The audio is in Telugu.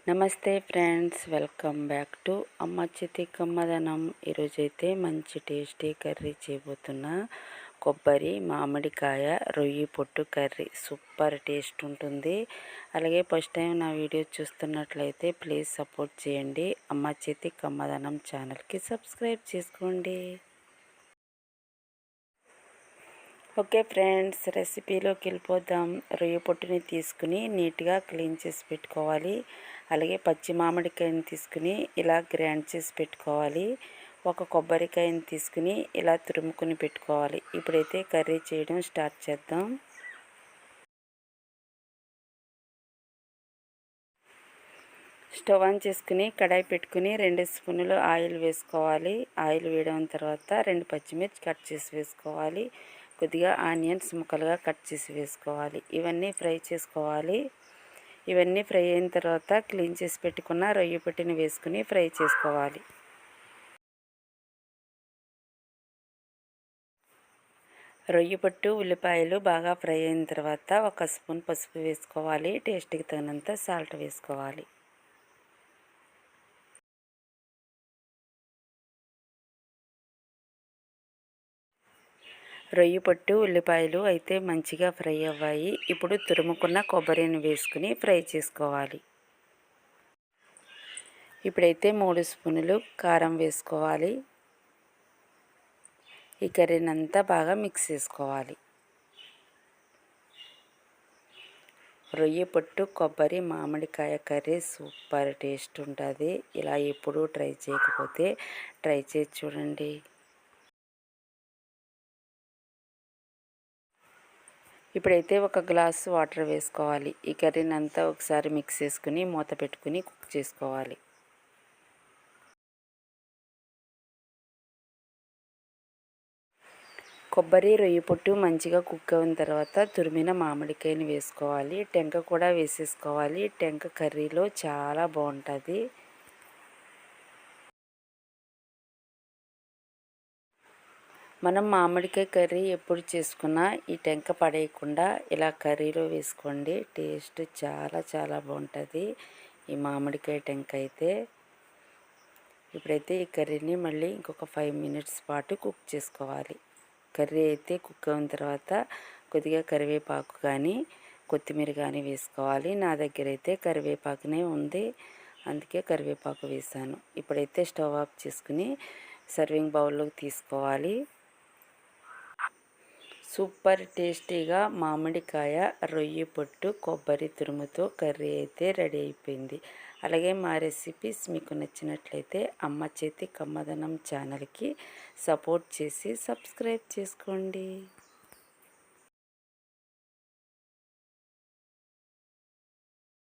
నమస్తే ఫ్రెండ్స్, వెల్కమ్ బ్యాక్ టు అమ్మ చేతి కమ్మదనం. ఈరోజైతే మంచి టేస్టీ కర్రీ చేయబోతున్నా. కొబ్బరి మామిడికాయ రొయ్యి పొట్టు కర్రీ సూపర్ టేస్ట్ ఉంటుంది. అలాగే ఫస్ట్ టైం నా వీడియో చూస్తున్నట్లయితే ప్లీజ్ సపోర్ట్ చేయండి. అమ్మ చేతి కమ్మదనం ఛానల్కి సబ్స్క్రైబ్ చేసుకోండి. ఓకే ఫ్రెండ్స్, రెసిపీలోకి వెళ్ళిపోదాం. రొయ్య పొట్టుని తీసుకుని నీట్గా క్లీన్ చేసి పెట్టుకోవాలి. అలాగే పచ్చి మామిడికాయని తీసుకుని ఇలా గ్రైండ్ చేసి పెట్టుకోవాలి. ఒక కొబ్బరికాయని తీసుకుని ఇలా తురుముకుని పెట్టుకోవాలి. ఇప్పుడైతే కర్రీ చేయడం స్టార్ట్ చేద్దాం. స్టవ్ ఆన్ చేసుకుని కడాయి పెట్టుకుని 2 స్పూన్లు ఆయిల్ వేసుకోవాలి. ఆయిల్ వేయడం తర్వాత 2 పచ్చిమిర్చి కట్ చేసి వేసుకోవాలి. కొద్దిగా ఆనియన్స్ ముక్కలుగా కట్ చేసి వేసుకోవాలి. ఇవన్నీ ఫ్రై చేసుకోవాలి. ఇవన్నీ ఫ్రై అయిన తర్వాత క్లీన్ చేసి పెట్టుకున్న రొయ్య పొట్టుని వేసుకుని ఫ్రై చేసుకోవాలి. రొయ్య పొట్టు ఉల్లిపాయలు బాగా ఫ్రై అయిన తర్వాత 1 స్పూన్ పసుపు వేసుకోవాలి. టేస్ట్కి తగినంత సాల్ట్ వేసుకోవాలి. రొయ్య పొట్టు ఉల్లిపాయలు అయితే మంచిగా ఫ్రై అవ్వాయి. ఇప్పుడు తురుముకున్న కొబ్బరిని వేసుకుని ఫ్రై చేసుకోవాలి. ఇప్పుడైతే 3 స్పూన్లు కారం వేసుకోవాలి. ఈ కర్రీని అంతా బాగా మిక్స్ చేసుకోవాలి. రొయ్య పొట్టు కొబ్బరి మామిడికాయ కర్రీ సూపర్ టేస్ట్ ఉంటుంది. ఇలా ఎప్పుడూ ట్రై చేయకపోతే ట్రై చేసి చూడండి. ఇప్పుడైతే 1 గ్లాసు వాటర్ వేసుకోవాలి. ఈ కర్రీని అంతా ఒకసారి మిక్స్ చేసుకుని మూత పెట్టుకుని కుక్ చేసుకోవాలి. కొబ్బరి రొయ్య పొట్టు మంచిగా కుక్ అయిన తర్వాత తురిమిన మామిడికాయని వేసుకోవాలి. టెంక కూడా వేసేసుకోవాలి. టెంక కర్రీలో చాలా బాగుంటుంది. మనం మామిడికాయ కర్రీ ఎప్పుడు చేసుకున్నా ఈ టెంక పడేయకుండా ఇలా కర్రీలో వేసుకోండి. టేస్ట్ చాలా చాలా బాగుంటుంది ఈ మామిడికాయ టెంక అయితే. ఇప్పుడైతే ఈ కర్రీని మళ్ళీ ఇంకొక 5 మినిట్స్ పాటు కుక్ చేసుకోవాలి. కర్రీ అయితే కుక్ అయిన తర్వాత కొద్దిగా కరివేపాకు కానీ కొత్తిమీర కానీ వేసుకోవాలి. నా దగ్గర అయితే కరివేపాకునే ఉంది, అందుకే కరివేపాకు వేసాను. ఇప్పుడైతే స్టవ్ ఆఫ్ చేసుకుని సర్వింగ్ బౌల్లోకి తీసుకోవాలి. సూపర్ టేస్టీగా మామిడికాయ రొయ్య పొట్టు కొబ్బరి తురుముతో కర్రీ అయితే రెడీ అయిపోయింది. అలాగే మా రెసిపీస్ మీకు నచ్చినట్లయితే అమ్మ చేతి కమ్మదనం ఛానల్కి సపోర్ట్ చేసి సబ్స్క్రైబ్ చేసుకోండి.